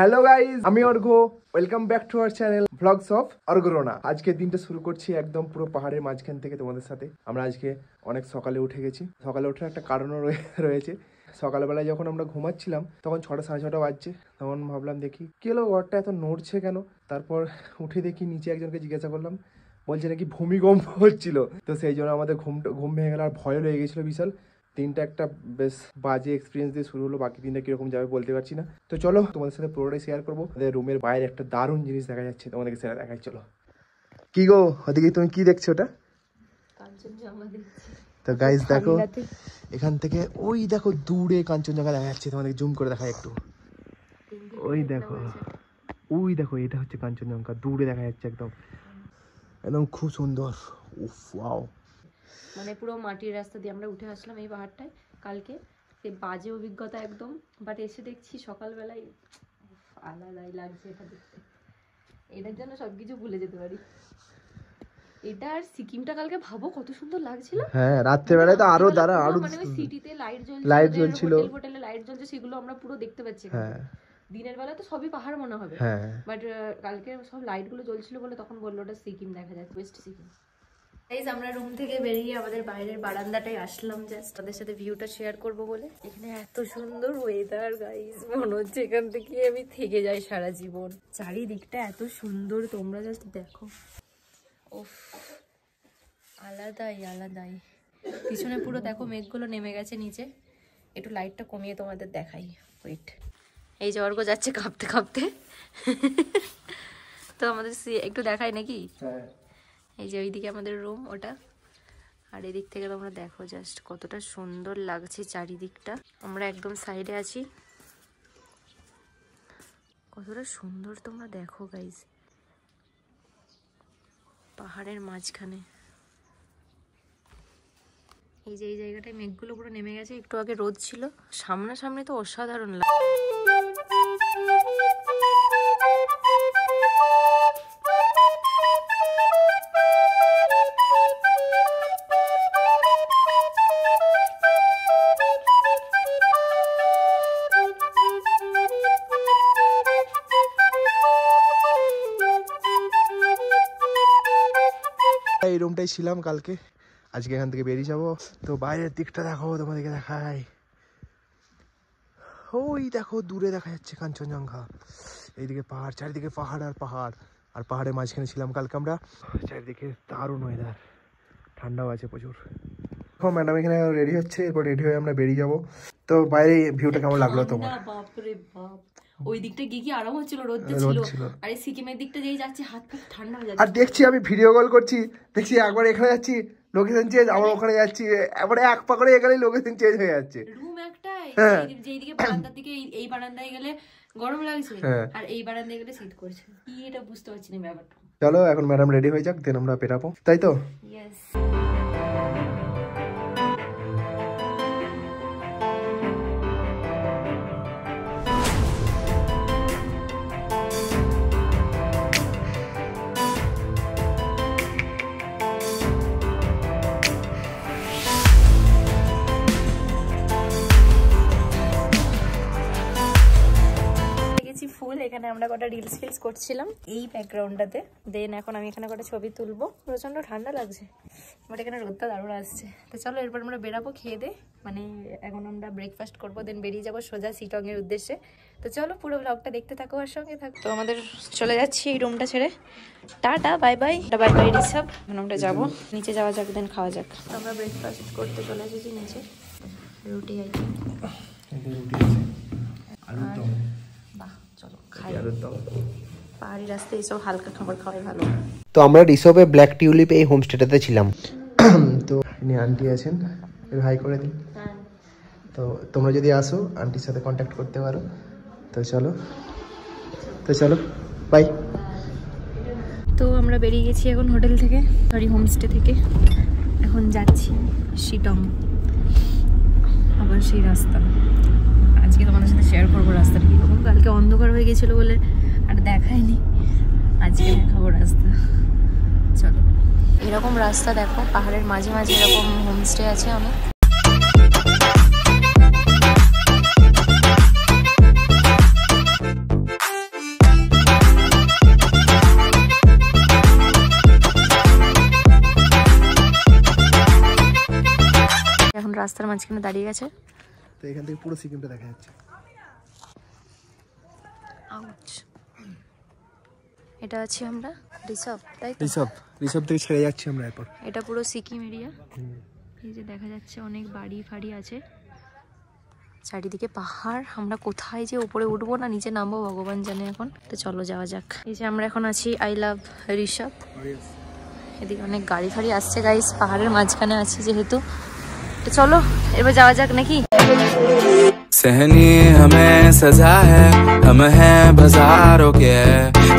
Hello guys, আমি Argha. Welcome back to our channel vlogs of Argharona. আজকে দিনটা শুরু করছি একদম পুরো পাহাড়ের মাঝখান থেকে তোমাদের সাথে। আমরা আজকে অনেক সকালে উঠে গেছি। সকালে ওঠার একটা কারণও রয়েছে। সকালবেলায় যখন আমরা ঘুমাচ্ছিলাম তখন 6টা সাড়ে 6টা বাজছে। তখন ভাবলাম দেখি কি হলো, ঘরটা এত নড়ছে কেন। তারপর উঠে দেখি নিচে একজনকে জিজ্ঞাসা করলাম, বলছে নাকি ভূমিকম্প হচ্ছিল। তো সেই জন্য আমাদের ঘুম ভেঙে গেল আর ভয় লেগে গেছিলো বিশাল। দিনটা একটা বেশ বাজে এক্সপিরিয়েন্স দিয়ে শুরু হলো। বাকি দিনটা কিরকম যাবে বলতে পারছি না। তো চলো তোমাদের সাথে পুরোটাই শেয়ার করবো। আমাদের রুমের বাইরে একটা দারুণ জিনিস দেখা যাচ্ছে, তোমাদেরকে সেটা দেখাই। চলো। কি গো, ওদিকে তুমি কি দেখছো? ওটা তো গাইস দেখো, এখান থেকে ওই দেখো দূরে কাঞ্চনজঙ্ঘা দেখা যাচ্ছে। তোমাদের জুম করে দেখাই একটু। ওই দেখো, ওই দেখো, এটা হচ্ছে কাঞ্চনজঙ্ঘা, দূরে দেখা যাচ্ছে একদম একদম খুব সুন্দর। উফ ওয়াও, মানে পুরো মাটির রাস্তা দিয়ে আমরা উঠে আসলাম এই পাহাড়টায় কালকে। সে বাজে অভিজ্ঞতা একদম, বাট এসে দেখছি সকালবেলায় আলাদাই লাগছে এটা দেখতে। এটার জন্য সবকিছু ভুলে যেতে পারি। এটা আর সিকিমটা কালকে ভাবো কত সুন্দর লাগছিল। হ্যাঁ, রাত্রেবেলায় তো আরো আরো মানে ওই সিটিতে লাইট জ্বলছিল, হোটেলে লাইট জ্বলছে, সেগুলো আমরা পুরো দেখতে পাচ্ছি। হ্যাঁ, দিনের বেলা তো সবই পাহাড় মনে হবে, হ্যাঁ, বাট কালকে সব লাইট গুলো জ্বলছিল বলে তখন বললো ওটা সিকিম দেখা যায়, ওয়েস্ট সিকিম। গাইস, আমরা রুম থেকে বেরিয়ে আমাদের বাইরের বারান্দাটায় আসলাম জাস্ট তাদের সাথে ভিউটা শেয়ার করব বলে। এখানে এত সুন্দর ওয়েদার গাইস, মনে হচ্ছে এখান থেকে আমি থেকে যাই সারা জীবন। চারিদিকটা এত সুন্দর, তোমরা জাস্ট দেখো। উফ, আলাদাই আলাদাই। পিছনে পুরো দেখো মেঘগুলো নেমে গেছে নিচে। একটু লাইটটা কমিয়ে তোমাদের দেখাই, ওয়েট। এই যে অর্ঘ যাচ্ছে কাঁপতে কাঁপতে। তো আমাদের একটু দেখাই নাকি? এই যে ওইদিকে আমাদের রুম, ওটা। আর এদিক থেকে তোমরা দেখো জাস্ট কতটা সুন্দর লাগছে চারিদিকটা। আমরা একদম সাইডে আছি, কতটা সুন্দর তোমরা দেখো গাইজ, পাহাড়ের মাঝখানে। এই যে এই জায়গাটায় মেঘগুলো পুরো নেমে গেছে, একটু আগে রোদ ছিল। সামনাসামনি তো অসাধারণ লাগে। এই রুমটাই ছিলাম কালকে। আজকে এখান থেকে বেরিয়ে যাবো। তো বাইরের দিকটা দেখো, তোমাদেরকে দেখাই। ওই দেখো দূরে দেখা যাচ্ছে কাঞ্চনজঙ্ঘা। এইদিকে পাহাড়, চারিদিকে পাহাড় আর পাহাড়। আর পাহাড়ের মাঝখানে ছিলাম কালকে আমরা। চারিদিকে দারুণ ওয়েদার, ঠান্ডাও আছে প্রচুর। এখন ম্যাডাম এখানে রেডি হচ্ছে, এরপর রেডি হয়ে আমরা বেরিয়ে যাবো। তো বাইরে ভিউটা কেমন লাগলো তোমার? বাপরে বাপ, ওই দিকটা গিয়ে কি আরাম হচ্ছিল, রোদ ছিল। আর এই সিকিমের দিকটা যেই যাচ্ছে হাত পা ঠান্ডা হয়ে যাচ্ছে। আর দেখছি আমি ভিডিও কল করছি, দেখছি একবার এখানে যাচ্ছি লোকেশন চেঞ্জ, আবার ওখানে যাচ্ছি, একবারে এক পা করে এখানে লোকেশন চেঞ্জ হয়ে যাচ্ছে। রুম একটাই, যেইদিকে বারান্দার দিকে এই বারান্দায় গেলে গরম লাগছে, আর এই বারান্দায় গেলে শীত করছে। কি এটা বুঝতে পারছি না ব্যাপারটা। চলো এখন ম্যাডাম রেডি হয়ে যাক, দেন আমরা বেরাবো, তাই তো? ইয়েস। ফুল, এখানে আমরা কটা রিলস ফিলস করছিলাম এই ব্যাকগ্রাউন্ডটাতে। দেন এখন আমি এখানে কটা ছবি তুলবো। প্রচন্ড ঠান্ডা লাগছে, বাট এখানে রোদটা দারুণ আসছে। তো চলো এরপর আমরা বেরাবো খেয়ে দে, মানে এখন আমরা ব্রেকফাস্ট করবো, দেন বেরিয়ে যাবো সোজা শিলং এর উদ্দেশ্যে। তো চলো পুরো ব্লগটা দেখতে থাকো আর সঙ্গে থাকো। তো আমাদের চলে যাচ্ছি এই রুমটা ছেড়ে। Tata, bye bye, bye bye রিসব। এখন আমরা যাবো নিচে, যাওয়া যাক, দেন খাওয়া যাক। তো আমরা ব্রেকফাস্ট করতে চলে এসেছি নিচে। রুটি আইটেম, পাহাড়ি রাস্তায় এসব হালকা খাবার খাওয়াই ভালো। তো আমরা রিসোর্টে ব্ল্যাক টিউলিপ এই হোমস্টেটাতে ছিলাম। তো ইনি আন্টি আছেন, হাই করে দিন। তো তোমরা যদি আসো আন্টির সাথে কন্ট্যাক্ট করতে পারো। তো চলো বাই। তো আমরা বেরিয়ে গেছি এখন হোটেল থেকে, সরি হোমস্টে থেকে। এখন যাচ্ছি শিলং, আবার সেই রাস্তা। আজকে তোমাদের সাথে শেয়ার করবো রাস্তাটা কীরকম। কালকে অন্ধকার হয়ে গেছিলো বলে আর দেখায়নি, আজকে দেখাবো রাস্তা। চলো, এরকম রাস্তা দেখো, পাহাড়ের মাঝে মাঝে এরকম হোমস্টে আছে অনেক। রাস্তার মাঝখানে দাঁড়িয়ে গেছে। তো এখান থেকে পুরো সিকিমটা দেখা যাচ্ছে। আউচ। এটা আছি আমরা ঋষভ, তাই তো? ঋষভ থেকে ছেড়ে যাচ্ছি আমরা এরপর। এটা পুরো সিকিম এরিয়া। এই যে দেখা যাচ্ছে অনেক বাড়ি ফাড়ি আছে, চারিদিকে পাহাড়। আমরা কোথায় যে উপরে উঠবো না নিচে নামবো ভগবান জানে এখন। তো চলো যাওয়া যাক। এই যে আমরা এখন আছি আই লাভ ঋষভ। এদিকে অনেক গাড়ি ফাড়ি আসছে গাইস, পাহাড়ের মাঝখানে আছি যেহেতু। তো চলো এবার যাওয়া যাক নাকি। सहनी हमें सजा है, हम हैं बाजारों के,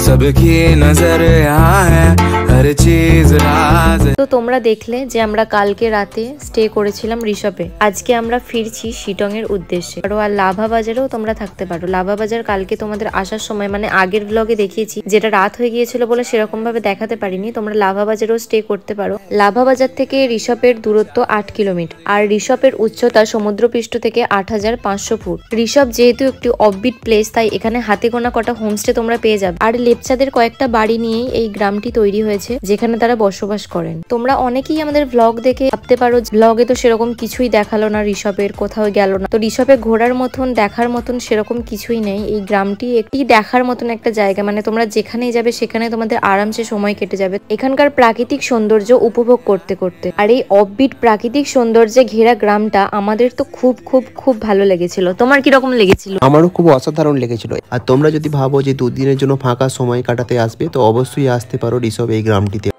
सबकी नजर यहाँ है, हर चीज राज। তো তোমরা দেখলে যে আমরা কালকে রাতে স্টে করেছিলাম ঋষভে। আজকে আমরা ফিরছি শিটং এর উদ্দেশ্যে। আর লাভা বাজারেও তোমরা থাকতে পারো। লাভা বাজার কালকে তোমাদের আসার সময় মানে আগের ব্লগে দেখিয়েছি, যেটা রাত হয়ে গিয়েছিল বলে সেরকম ভাবে দেখাতে পারিনি। তোমরা লাভা বাজারেও স্টে করতে পারো। লাভা বাজার থেকে ঋষভের দূরত্ব 8 কিলোমিটার, আর ঋষভের উচ্চতা সমুদ্রপৃষ্ঠ থেকে 8500 ফুট। ঋষভ যেহেতু একটি অফবিট প্লেস, তাই এখানে হাতে গোনা কটা হোমস্টে তোমরা পেয়ে যাবে। আর লেপচাদের কয়েকটা বাড়ি নিয়েই এই গ্রামটি তৈরি হয়েছে, যেখানে তারা বসবাস করেন। তোমরা অনেকেই আমাদের ব্লগ দেখে ভাবতে পারো ব্লগে তো সেরকম কিছুই দেখালো না, ঋষভের কোথাও গেল না। তো ঋষভে ঘোরার মতন দেখার মতন সেরকম কিছুই নেই। এই গ্রামটি একটি দেখার মতন একটা জায়গা, মানে তোমরা যেখানেই যাবে সেখানে তোমাদের আরামসে সময় কেটে যাবে এখানকার প্রাকৃতিক সৌন্দর্য উপভোগ করতে করতে। আর এই অফবিট প্রাকৃতিক সৌন্দর্যে ঘেরা গ্রামটা আমাদের তো খুব খুব খুব ভালো লেগেছিল। তোমার কিরকম লেগেছিল? আমারও খুব অসাধারণ লেগেছিল। আর তোমরা যদি ভাবো যে 2 দিনের জন্য ফাঁকা সময় কাটাতে আসবে, তো অবশ্যই আসতে পারো ঋষভ এই গ্রামটিতে।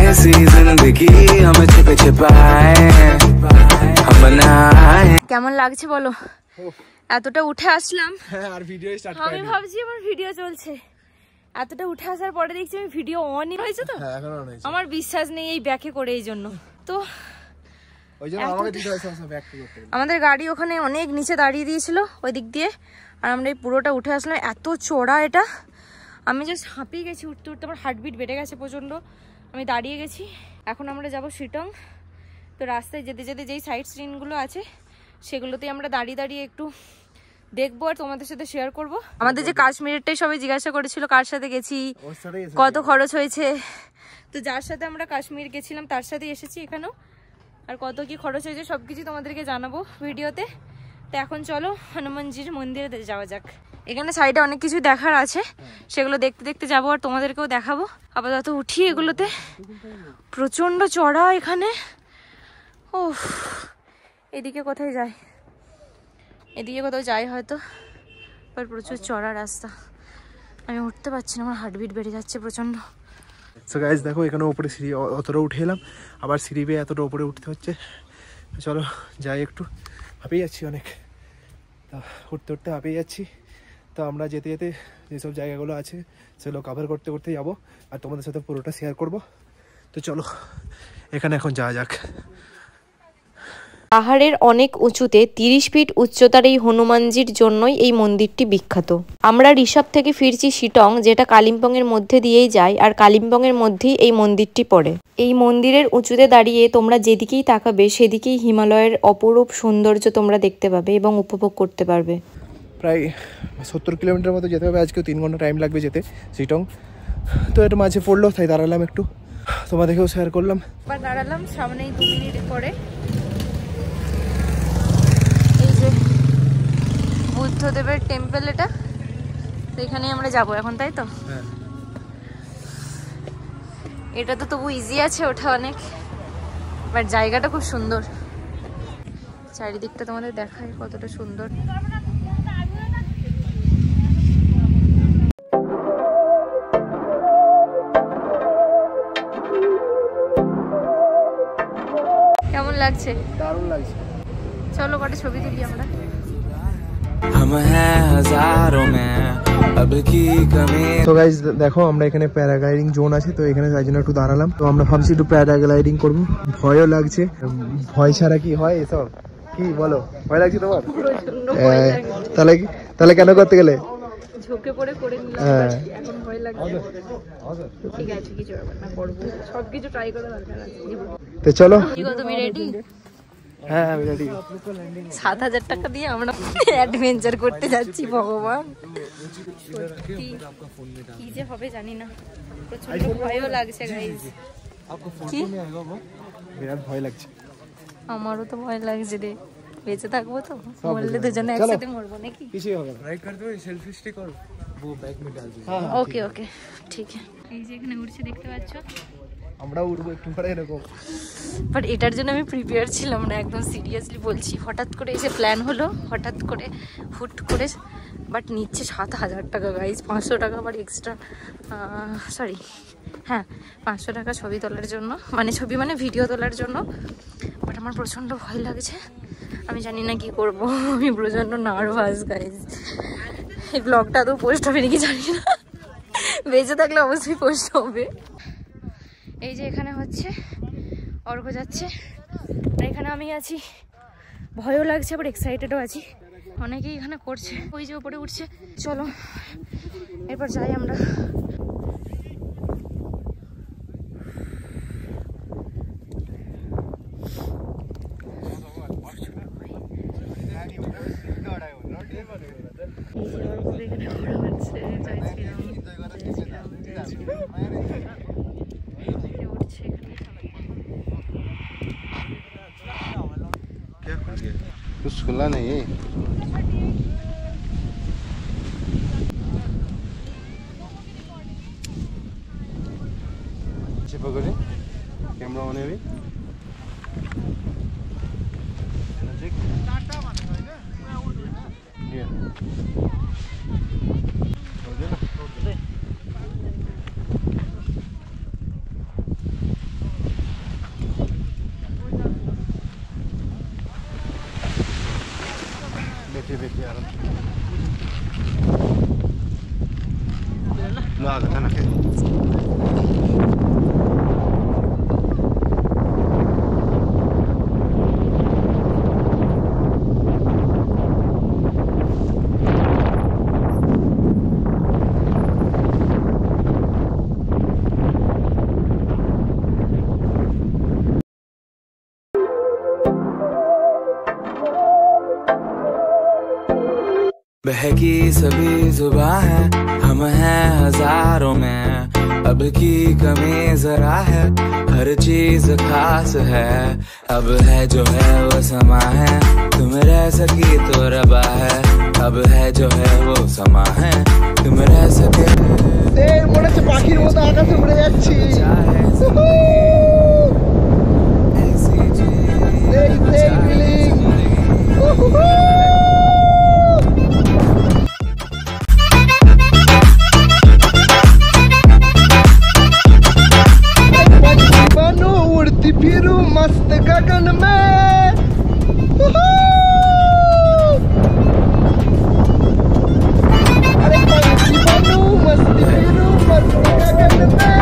ऐसी जिंदगी हमें छिपे छिपाए हम बनाए। কেমন লাগছে বলো? এতটা উঠে আসলাম, হ্যাঁ আর ভিডিও স্টার্ট আমি ভাবছি আমার ভিডিও চলছে। এতটা উঠে আসার পরে দেখছি আমি ভিডিও অনই হয়েছে। তো হ্যাঁ এখন অন হয়েছে। আমার বিশ্বাস নেই এই ব্যাকে করে, এই জন্য তো ওই জন্য আমাকে দিতে হয়েছে ব্যাক করতে। আমাদের গাড়ি ওখানে অনেক নিচে দাঁড়িয়ে দিয়েছিল ওই দিক দিয়ে, আর আমরা এই পুরোটা উঠে আসলাম। এত চড়া এটা, আমি জাস্ট হাঁপিয়ে গেছি উঠতে উঠতে। আমার হার্টবিট বেড়ে গেছে প্রচণ্ড, আমি দাঁড়িয়ে গেছি। এখন আমরা যাব শিটং। তো রাস্তায় যেতে যেতে যেই সাইট সিনগুলো আছে সেগুলোতেই আমরা দাঁড়িয়ে দাঁড়িয়ে একটু দেখবো আর তোমাদের সাথে শেয়ার করব। আমাদের যে কাশ্মীরটাই সবাই জিজ্ঞাসা করেছিল কার সাথে গেছি, কত খরচ হয়েছে। তো যার সাথে আমরা কাশ্মীর গেছিলাম তার সাথেই এসেছি এখানেও। আর কত কি খরচ হয়েছে সবকিছু তোমাদেরকে জানাবো ভিডিওতে। তো এখন চলো হনুমানজির মন্দিরে যাওয়া যাক। এখানে সাইডে অনেক কিছু দেখার আছে, সেগুলো দেখতে দেখতে যাবো আর তোমাদেরকেও দেখাবো। আপাতত উঠি এগুলোতে। প্রচন্ড চড়া এখানে। ও এদিকে কোথায় যায়, এদিকে কোথাও যাই হয়তো, বাট প্রচুর চড়া রাস্তা। আমি উঠতে পারছি না, আমার হার্টবিট বেড়ে যাচ্ছে প্রচন্ড। সো গাইস দেখো এখানে উপরে সিঁড়ি অতটা উঠে এলাম, আবার সিঁড়ি বেয়ে এতটা উপরে উঠতে হচ্ছে। চলো যাই, একটু হাঁপিয়ে যাচ্ছি অনেক। তা উঠতে উঠতে হাঁপিয়ে যাচ্ছি। তো আমরা যেতে যেতে যেসব জায়গাগুলো আছে সেগুলো কভার করতে করতে যাবো আর তোমাদের সাথে পুরোটা শেয়ার করব। তো চলো এখানে এখন যাওয়া যাক। পাহাড়ের অনেক উঁচুতে 30 ফিট উচ্চতার এই হনুমানজির জন্যই এই মন্দিরটি বিখ্যাত। আমরা ঋষভ থেকে ফিরছি শিটং, যেটা কালিম্পং এর মধ্যে দিয়েই যায়, আর কালিম্পং এর মধ্যেই এই মন্দিরটি পড়ে। এই মন্দিরের উঁচুতে দাঁড়িয়ে তোমরা যেদিকেই তাকাবে সেদিকেই হিমালয়ের অপরূপ সৌন্দর্য তোমরা দেখতে পাবে এবং উপভোগ করতে পারবে। প্রায় 70 কিলোমিটার মতো যেতে হবে আজকেও, 3 ঘন্টা টাইম লাগবে যেতে শিটং। তো এটা মাঝে পড়লো তাই দাঁড়ালাম, একটু তোমাদেরকেও শেয়ার করলাম। এবার দাঁড়ালাম সামনেই 2 মিনিট পরে। এই যে বুদ্ধদেবের টেম্পল, এটা তো এখানেই আমরা যাবো এখন, তাই তো? হ্যাঁ এটা তো তবু ইজি আছে ওঠা অনেক, বাট জায়গাটা খুব সুন্দর। চারিদিকটা তোমাদের দেখায় কতটা সুন্দর। কেমন লাগছে? দারুণ লাগছে। চলো কটা ছবি তুলি আমরা। हम हैं हजारों में अब की कमी। তো গাইস দেখো আমরা এখানে প্যারাগ্লাইডিং জোন আছে, তো এখানে তাই জন্য একটু দাঁড়ালাম। তো আমরা ভাবছি একটু প্যারাগ্লাইডিং করবো। ভয়ও লাগছে, ভয় ছাড়া কি হয় এসব, কি বলো? ভয় লাগছে তোমার? তাহলে কেন করতে গেলে? ঝোঁকে পড়ে করে নিলাম, এখন ভয় লাগছে। ঠিক আছে, কিছু ব্যাপার না, করবো। সবকিছু ট্রাই করা দরকার আছে। তো চলো। কি গো তুমি রেডি? হ্যাঁ আমি রেডি। 7,000 টাকা দিয়ে আমরা অ্যাডভেঞ্চার করতে যাচ্ছি। ভগবান কি যে হবে জানি না, প্রচন্ড ভয়ও লাগছে গাইস। কি বিরাট ভয় লাগছে। আমারও তো ভয় লাগছে রে, বেঁচে থাকবো তো? মরলে দুজনে একসাথে মরবো নাকি? কিছুই হবে না। राइड कर दो, सेल्फी स्टिक और वो बैग में डाल दो। ওকে ওকে ঠিক আছে। এই যে এখানে উঠছে দেখতে পাচ্ছ, আমরা উঠবো একটু পরে এরকম। বাট এটার জন্য আমি প্রিপেয়ার ছিলাম না, একদম সিরিয়াসলি বলছি। হঠাৎ করে এসে প্ল্যান হলো, হঠাৎ করে হুট করে। বাট নিচ্ছে 7,000 টাকা গাইজ, 500 টাকা আবার এক্সট্রা, সরি হ্যাঁ 500 টাকা ছবি তোলার জন্য, মানে ছবি মানে ভিডিও তোলার জন্য। বাট আমার প্রচণ্ড ভয় লাগছে, আমি জানি না কি করব, আমি প্রচণ্ড নার্ভাস গাইজ। এই ব্লগটা তো পোস্ট হবে নাকি জানি না, বেঁচে থাকলে অবশ্যই পোস্ট হবে। এই যে এখানে হচ্ছে অর্ঘ যাচ্ছে, আর এখানে আমি আছি, ভয়ও লাগছে আবার এক্সাইটেডও আছি। অনেকেই এখানে করছে, ওই যে উপরে উঠছে। চলো এরপর যাই আমরা। कुछ खुला नहीं है। पीछे पकड़े कैमरा होने भी बैठिए आराम लो आ गया ना के बहकी सभी जुबां है, हम हैं हजारों में, अब की कमी जरा है, हर चीज खास है, अब है जो है वो समा है, तुम रह सकी तो रबा है, अब है जो है वो समा है, तुम रह सके মনে হচ্ছে পাখির মতো আকাশে উড়ে যাচ্ছি। चाहे ऐसी चीज এই সেই ফিলিং। बनो उड़ती फिरूं मस्त गगन में। अरे पंछी बनूं मस्त फिरूं मस्त गगन में।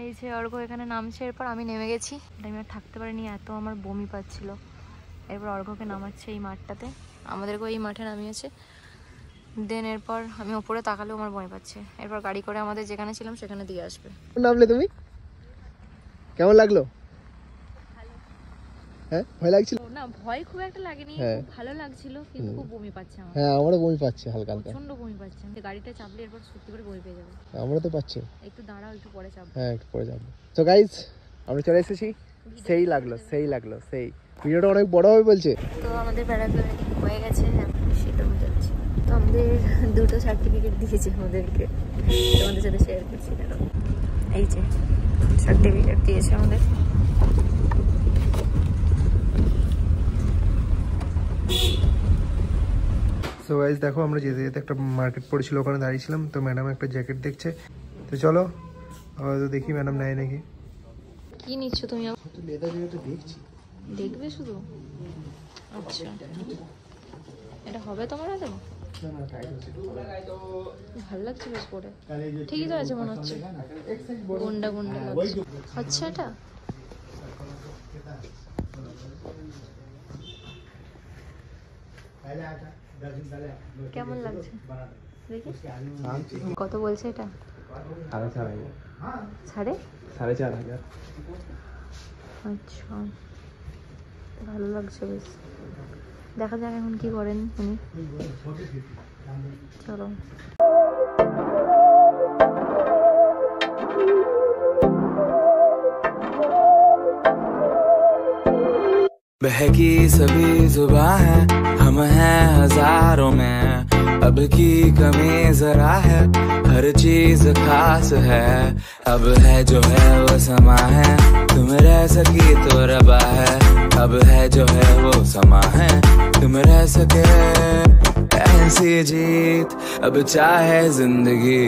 এই যে অর্ঘ এখানে নামছে, এরপর আমি নেমে গেছি। আমি আর থাকতে পারিনি, এত আমার বমি পাচ্ছিল। এরপর অর্ঘকে নামাচ্ছে এই মাঠটাতে, আমাদেরকেও এই মাঠে নামিয়েছে। দেন এরপর আমি ওপরে তাকালেও আমার বমি পাচ্ছে। এরপর গাড়ি করে আমাদের যেখানে ছিলাম সেখানে দিয়ে আসবে। নামলে তুমি কেমন লাগলো? হ্যাঁ ভয় লাগছিল না, ভয় খুব একটা লাগেনি, হ্যাঁ। খুব ভালো লাগছিল, কিন্তু খুব বমি পাচ্ছে আমার, হ্যাঁ আমারও বমি পাচ্ছে হালকা হালকা। প্রচন্ড বমি পাচ্ছে। আমি গাড়িতে চাপলে এরপর সত্যি করে বমি পেয়ে যাবে। আমারও তো পাচ্ছে। একটু দাঁড়াও, একটু পরে চাপবো। হ্যাঁ একটু পরে যাবো। তো গাইজ আমরা চলে এসেছি। সেই লাগলো সেই ভিডিওটা অনেক বড় হবে বলছে। তো আমাদের প্যারাগ্লাইডিং হয়ে গেছে, এখন সেটা যাচ্ছি। তো আমাদের দুটো সার্টিফিকেট দিয়েছে আমাদেরকে, তোমাদের সাথে শেয়ার করছি। দেখো এই যে সার্টিফিকেট দিয়েছে আমাদের। সো গাইজ দেখো আমরা যেতে যেতে একটা মার্কেট পড়েছিল, ওখানে দাঁড়িয়েছিলাম। তো ম্যাডাম একটা জ্যাকেট দেখছে, তো চলো তো দেখি ম্যাডাম নেয় নাকি। কি নিচ্ছ তুমি? লেদার জ্যাকেটটা দেখছি। দেখবে শুধু? আচ্ছা এটা হবে তোমার হাতে? ভালো লাগছে বেশ পরে, ঠিকই তো আছে মনে হচ্ছে, গুন্ডা গুন্ডা লাগছে। আচ্ছা এটা কেমন লাগছে দেখি? কত বলছে এটা? 4,500। আচ্ছা ভালো লাগছে বেশ, দেখা যাক এখন কি করেন উনি। চলো। बहकी सभी जुबां है, हम हैं हजारों में, अब की कमी जरा है, हर चीज खास है, अब है जो है वो समा है, तुम रह सकी तो रबा है, अब है जो है वो समा है, तुम रह सके ऐसी जीत, अब चाहे जिंदगी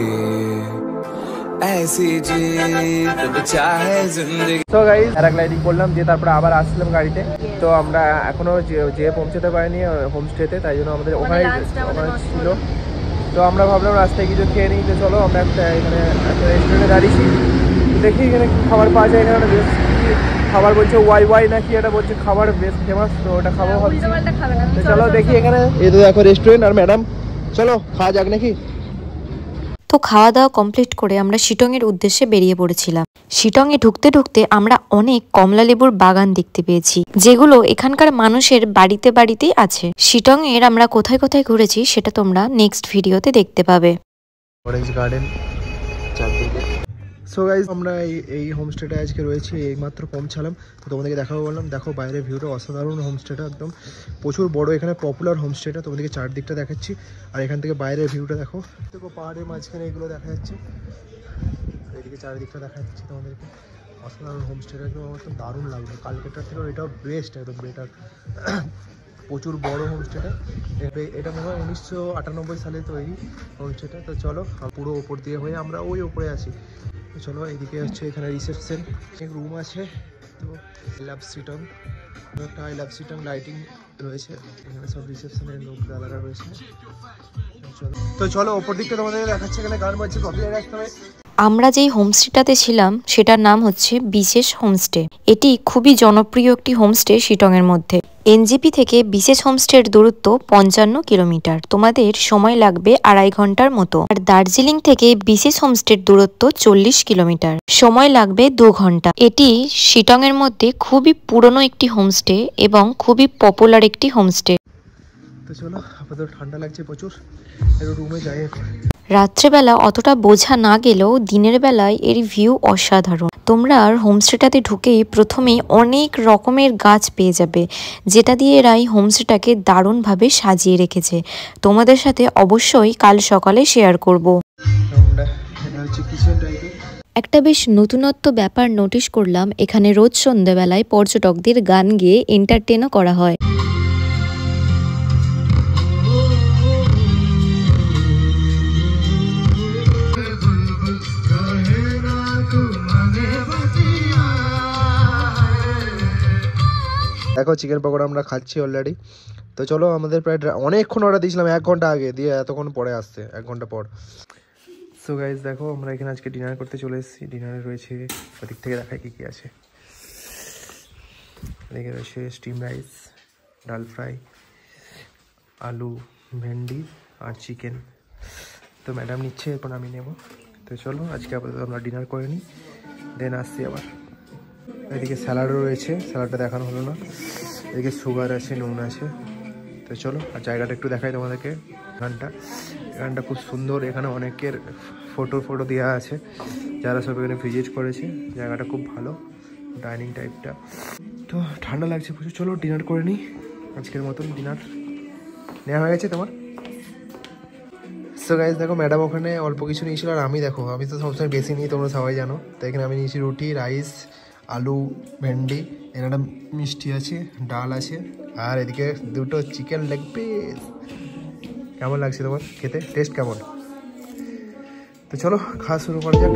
ऐसी जीत, अब चाहे जिंदगी। তো গাইস প্যারাগ্লাইডিং করলাম, দিয়ে তারপরে আবার আসলাম গাড়িতে। তো আমরা এখনো যে পৌঁছতে পারিনি হোমস্টেতে, তাই জন্য আমাদের ওখানে ছিল। তো আমরা ভাবলাম রাস্তায় কিছু খেয়ে নিই। তো চলো আমরা এখানে একটা রেস্টুরেন্টে দাঁড়িয়েছি, দেখি এখানে খাবার পাওয়া যায়। এখানে বেশ খাবার বলছে ওয়াই নাকি এটা বলছে খাবার বেশ ফেমাস, তো ওটা খাবো ভাবছি। তো চলো দেখি এখানে, এই তো দেখো রেস্টুরেন্ট। আর ম্যাডাম চলো খাওয়া যাক নাকি। তো খাওয়া দাওয়া কমপ্লিট করে আমরা শিটংয়ের উদ্দেশ্যে বেরিয়ে পড়েছিলাম। শিটংয়ে ঢুকতে ঢুকতে আমরা অনেক কমলা লেবুর বাগান দেখতে পেয়েছি, যেগুলো এখানকার মানুষের বাড়িতে বাড়িতেই আছে। শিটংয়ের আমরা কোথায় কোথায় ঘুরেছি সেটা তোমরা নেক্সট ভিডিওতে দেখতে পাবে। অরেঞ্জ গার্ডেন চারদিকে। সো গাইজ আমরা এই হোমস্টেটা আজকে রয়েছে, এইমাত্র পৌঁছালাম। তো তোমাদেরকে দেখাবো বললাম, দেখো বাইরের ভিউটা অসাধারণ। হোমস্টেটা একদম প্রচুর বড়, এখানে পপুলার হোমস্টেটা। তোমাদেরকে চারদিকটা দেখাচ্ছি, আর এখান থেকে বাইরের ভিউটা দেখো। দেখো পাহাড়ের মাঝখানে এগুলো দেখা যাচ্ছে, এইদিকে চারিদিকটা দেখা যাচ্ছে তোমাদেরকে। অসাধারণ হোমস্টেটা একদম আমার তো দারুণ লাগলো, কালকেটার থেকেও এটাও বেস্ট, একদম বেটার। প্রচুর বড় হোমস্টেটা, এটা মনে হয় 1998 সালে তৈরি হোমস্টেটা। তো চলো পুরো ওপর দিয়ে হয়ে আমরা ওই ওপরে আছি। তো চলো এইদিকে হচ্ছে এখানে রিসেপশন, এক রুম আছে। তো লাভ সিটং, একটা আই লাভ সিটং লাইটিং রয়েছে এখানে, সব রিসেপশনের লোক দাদারা রয়েছে। তো চলো ওপর দিকটা তোমাদের দেখাচ্ছে, এখানে গান বাজছে, কপিরাইট আসতে হবে। আমরা যেই হোমস্টেটাতে ছিলাম সেটার নাম হচ্ছে বিশেষ হোমস্টে। এটি খুবই জনপ্রিয় একটি হোমস্টে শিটংয়ের মধ্যে। এনজেপি থেকে বিশেষ হোমস্টের দূরত্ব 55 কিলোমিটার, তোমাদের সময় লাগবে 2.5 ঘন্টার মতো। আর দার্জিলিং থেকে বিশেষ হোমস্টের দূরত্ব 40 কিলোমিটার, সময় লাগবে 2 ঘন্টা। এটি শিটংয়ের মধ্যে খুবই পুরনো একটি হোমস্টে এবং খুবই পপুলার একটি হোমস্টে। তো চলো আপাতত ঠান্ডা লাগছে প্রচুর, একটু রুমে যাই এখন। রাত্রেবেলা অতটা বোঝা না গেলেও দিনের বেলায় এর ভিউ অসাধারণ। তোমরা হোমস্টেটাতে ঢুকেই প্রথমেই অনেক রকমের গাছ পেয়ে যাবে, যেটা দিয়ে এরা এই হোমস্টেটাকে দারুণভাবে সাজিয়ে রেখেছে। তোমাদের সাথে অবশ্যই কাল সকালে শেয়ার করব। একটা বেশ নতুনত্ব ব্যাপার নোটিশ করলাম, এখানে রোজ সন্ধ্যাবেলায় পর্যটকদের গান গেয়ে এন্টারটেনও করা হয়। দেখো চিকেন পকোড়া আমরা খাচ্ছি অলরেডি। তো চলো আমাদের প্রায় অনেকক্ষণ অর্ডার দিয়েছিলাম, 1 ঘন্টা আগে, দিয়ে এতক্ষণ পরে আসছে 1 ঘন্টা পর। সো গাইজ দেখো আমরা এখানে আজকে ডিনার করতে চলে এসেছি। ডিনারে রয়েছে, ওদিক থেকে দেখায় কী কী আছে। এদিকে রয়েছে স্টিম রাইস, ডাল ফ্রাই, আলু, ভেন্ডি আর চিকেন। তো ম্যাডাম নিচ্ছে, এরপর আমি নেব। তো চলো আজকে আপাতত আমরা ডিনার করে নিই, দেন আসছি আবার। এদিকে স্যালাডও রয়েছে, স্যালাডটা দেখানো হলো না। এদিকে সুগার আছে, নুন আছে। তো চলো আর জায়গাটা একটু দেখাই তোমাদেরকে। এখানটা খুব সুন্দর, এখানে অনেকের ফটো দেওয়া আছে যারা সব এখানে ভিজিট করেছে। জায়গাটা খুব ভালো, ডাইনিং টাইপটা। তো ঠান্ডা লাগছে প্রচুর, চলো ডিনার করে নিই। আজকের মতন ডিনার নেওয়া হয়ে গেছে তোমার। সো গাইজ দেখো ম্যাডাম ওখানে অল্প কিছু নিয়েছিল, আর আমি দেখো আমি তো সবসময় বেশি নিই, তোমরা সবাই জানো। তো এখানে আমি নিয়েছি রুটি, রাইস, আলু, ভেন্ডি, এখানে মিষ্টি আছে, ডাল আছে, আর এদিকে 2টো চিকেন লেগ পিস। কেমন লাগছে তোমার খেতে? টেস্ট কেমন? তো চলো খাওয়া শুরু করা যাক।